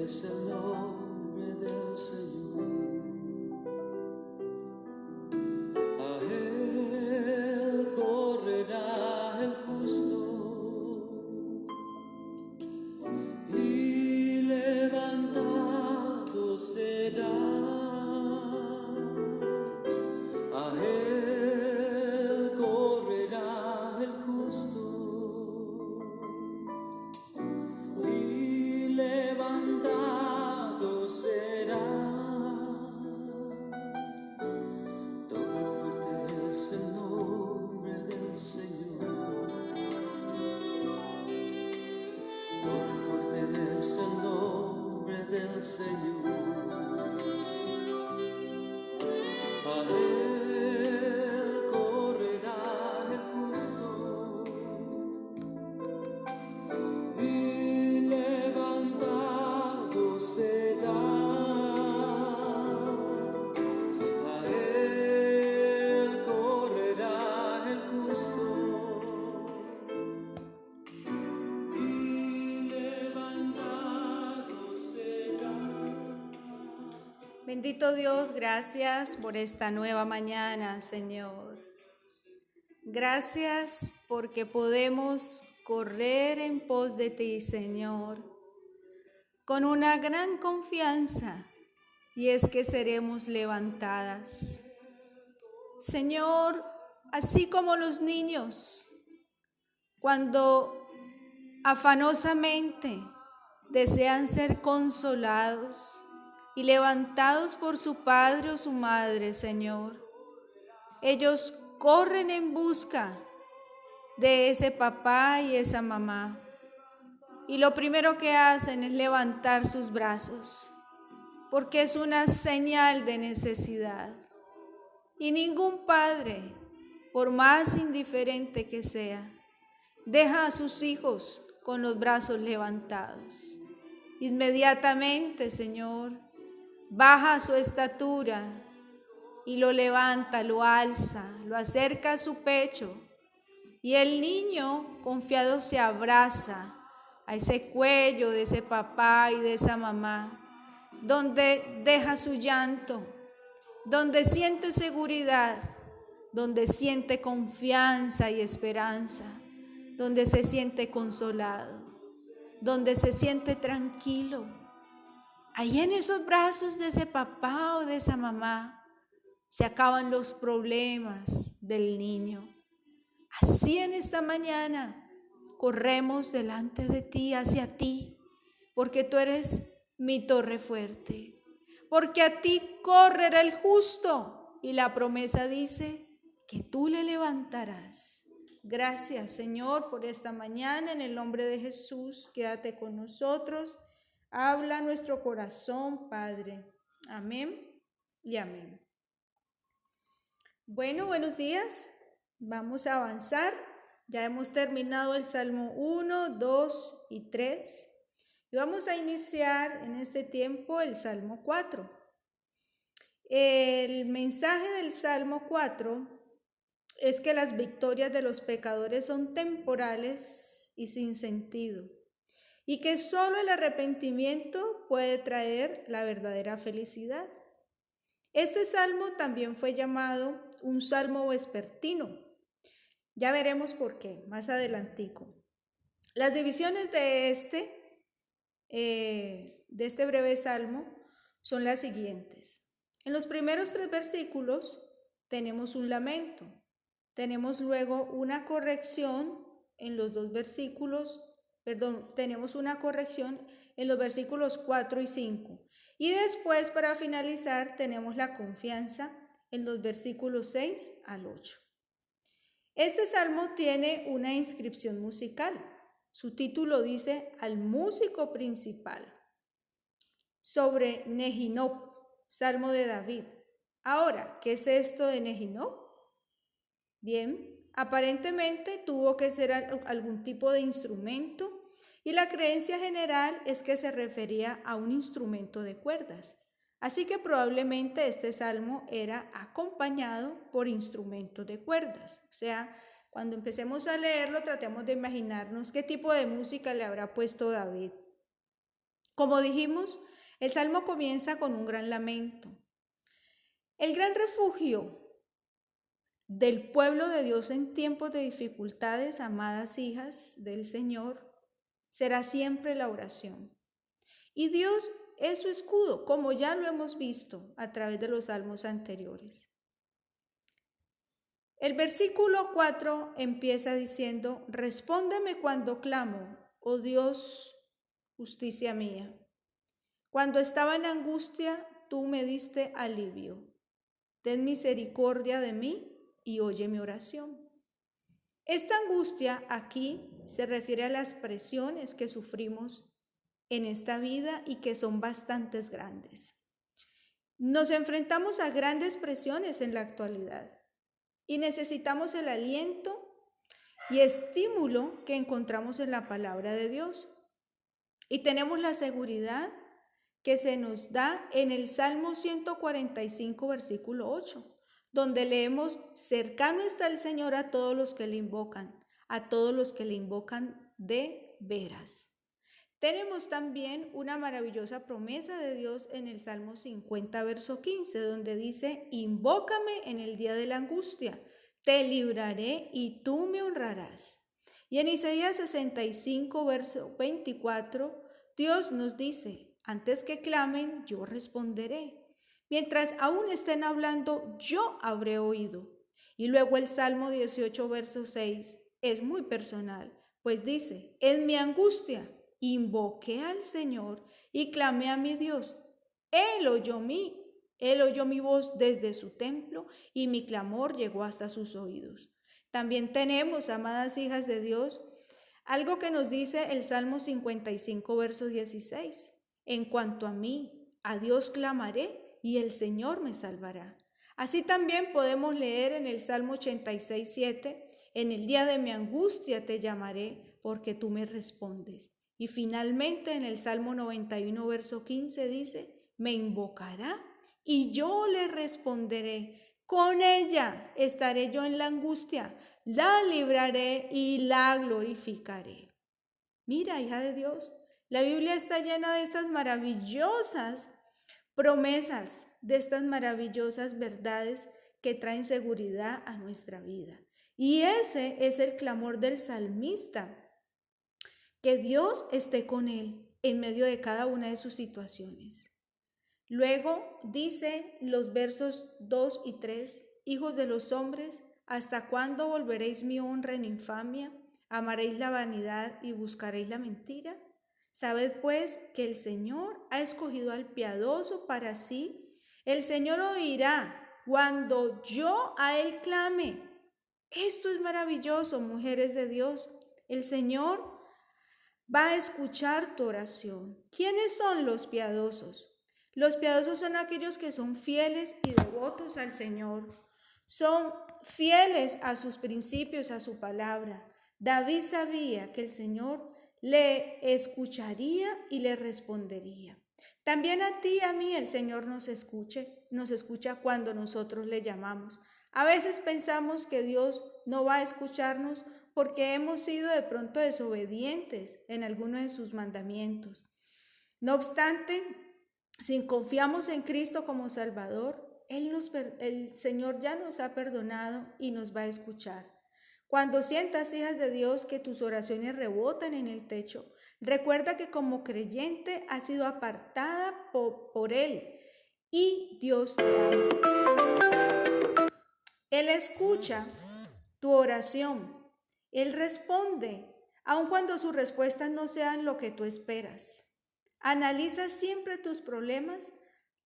Es el nombre del Señor, a Él correrá el justo y levantado será. A Él correrá el justo y levantado será. Todo fuerte es el nombre del Señor. Todo fuerte es el nombre del Señor. A Él correrá el justo y levantado será. A Él correrá el justo y levantado será. Bendito Dios, gracias por esta nueva mañana, Señor. Gracias porque podemos correr en pos de ti, Señor, con una gran confianza, y es que seremos levantadas. Señor, así como los niños, cuando afanosamente desean ser consolados y levantados por su padre o su madre, Señor, ellos corren en busca de ese papá y esa mamá, y lo primero que hacen es levantar sus brazos, porque es una señal de necesidad. Y ningún padre, por más indiferente que sea, deja a sus hijos con los brazos levantados. Inmediatamente, Señor, baja su estatura y lo levanta, lo alza, lo acerca a su pecho, y el niño confiado se abraza a ese cuello de ese papá y de esa mamá, donde deja su llanto, donde siente seguridad, donde siente confianza y esperanza, donde se siente consolado, donde se siente tranquilo. Ahí en esos brazos de ese papá o de esa mamá se acaban los problemas del niño. Así en esta mañana corremos delante de ti, hacia ti, porque tú eres mi torre fuerte, porque a ti correrá el justo, y la promesa dice que tú le levantarás. Gracias, Señor, por esta mañana. En el nombre de Jesús, quédate con nosotros. Habla nuestro corazón, Padre. Amén y amén. Bueno, buenos días. Vamos a avanzar. Ya hemos terminado el Salmo 1, 2 y 3. Y vamos a iniciar en este tiempo el Salmo 4. El mensaje del Salmo 4 es que las victorias de los pecadores son temporales y sin sentido, y que solo el arrepentimiento puede traer la verdadera felicidad. Este salmo también fue llamado un salmo vespertino. Ya veremos por qué, más adelantico. Las divisiones de este breve salmo son las siguientes. En los primeros 3 versículos tenemos un lamento. Tenemos luego una corrección en los 2 versículos, tenemos una corrección en los versículos 4 y 5. Y después, para finalizar, tenemos la confianza en los versículos 6 al 8. Este salmo tiene una inscripción musical. Su título dice al músico principal, sobre Nehinop, salmo de David. Ahora, ¿qué es esto de Nehinop? Bien, aparentemente tuvo que ser algún tipo de instrumento y la creencia general es que se refería a un instrumento de cuerdas. Así que probablemente este salmo era acompañado por instrumentos de cuerdas. O sea, cuando empecemos a leerlo, tratemos de imaginarnos qué tipo de música le habrá puesto David. Como dijimos, el salmo comienza con un gran lamento. El gran refugio del pueblo de Dios en tiempos de dificultades, amadas hijas del Señor, será siempre la oración. Y Dios es su escudo, como ya lo hemos visto a través de los salmos anteriores. El versículo 4 empieza diciendo: respóndeme cuando clamo, oh Dios, justicia mía. Cuando estaba en angustia, tú me diste alivio. Ten misericordia de mí y oye mi oración. Esta angustia aquí se refiere a las presiones que sufrimos en esta vida y que son bastantes grandes. Nos enfrentamos a grandes presiones en la actualidad y necesitamos el aliento y estímulo que encontramos en la palabra de Dios. Y tenemos la seguridad que se nos da en el Salmo 145, versículo 8, donde leemos: cercano está el Señor a todos los que le invocan, a todos los que le invocan de veras. Tenemos también una maravillosa promesa de Dios en el Salmo 50, verso 15, donde dice: invócame en el día de la angustia, te libraré y tú me honrarás. Y en Isaías 65, verso 24, Dios nos dice: antes que clamen, yo responderé. Mientras aún estén hablando, yo habré oído. Y luego el Salmo 18, verso 6 es muy personal, pues dice: en mi angustia invoqué al Señor y clamé a mi Dios. Él oyó mi voz desde su templo y mi clamor llegó hasta sus oídos. También tenemos, amadas hijas de Dios, algo que nos dice el Salmo 55, verso 16. En cuanto a mí, a Dios clamaré y el Señor me salvará. Así también podemos leer en el Salmo 86, 7, en el día de mi angustia te llamaré porque tú me respondes. Y finalmente en el Salmo 91, verso 15 dice: me invocará y yo le responderé. Con ella estaré yo en la angustia, la libraré y la glorificaré. Mira, hija de Dios, la Biblia está llena de estas maravillosas promesas, de estas maravillosas verdades que traen seguridad a nuestra vida. Y ese es el clamor del salmista, que Dios esté con él en medio de cada una de sus situaciones. Luego dice los versos 2 y 3, hijos de los hombres, ¿hasta cuándo volveréis mi honra en infamia? ¿Amaréis la vanidad y buscaréis la mentira? Sabed pues que el Señor ha escogido al piadoso para sí. El Señor oirá cuando yo a él clame. Esto es maravilloso, mujeres de Dios. El Señor va a escuchar tu oración. ¿Quiénes son los piadosos? Los piadosos son aquellos que son fieles y devotos al Señor. Son fieles a sus principios, a su palabra. David sabía que el Señor le escucharía y le respondería. También a ti y a mí el Señor nos escucha cuando nosotros le llamamos. A veces pensamos que Dios no va a escucharnos porque hemos sido de pronto desobedientes en alguno de sus mandamientos. No obstante, si confiamos en Cristo como Salvador, el Señor ya nos ha perdonado y nos va a escuchar. Cuando sientas, hijas de Dios, que tus oraciones rebotan en el techo, recuerda que como creyente has sido apartada por Él y Dios te ama. Él escucha tu oración. Él responde, aun cuando sus respuestas no sean lo que tú esperas. Analiza siempre tus problemas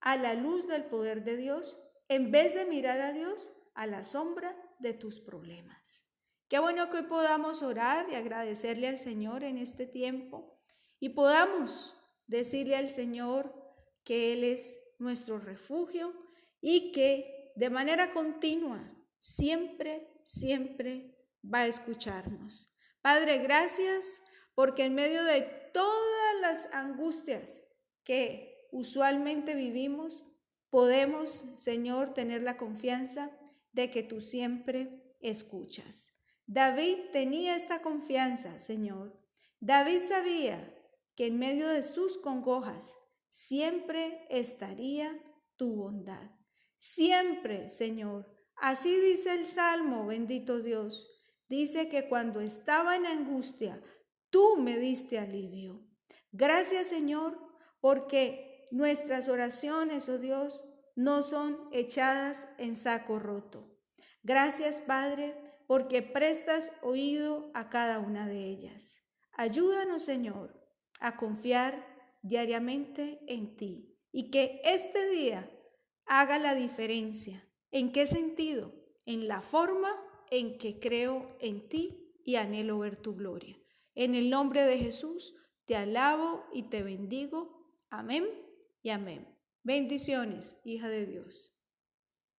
a la luz del poder de Dios, en vez de mirar a Dios a la sombra de tus problemas. Qué bueno que hoy podamos orar y agradecerle al Señor en este tiempo y podamos decirle al Señor que Él es nuestro refugio y que de manera continua siempre va a escucharnos. Padre, gracias porque en medio de todas las angustias que usualmente vivimos, podemos, Señor, tener la confianza de que tú siempre escuchas. David tenía esta confianza, Señor. David sabía que en medio de sus congojas siempre estaría tu bondad. Siempre, Señor. Así dice el Salmo, bendito Dios. Dice que cuando estaba en angustia, tú me diste alivio. Gracias, Señor, porque nuestras oraciones, oh Dios, no son echadas en saco roto. Gracias, Padre, porque prestas oído a cada una de ellas. Ayúdanos, Señor, a confiar diariamente en ti y que este día haga la diferencia. ¿En qué sentido? En la forma en que creo en ti y anhelo ver tu gloria. En el nombre de Jesús te alabo y te bendigo. Amén y amén. Bendiciones, hija de Dios.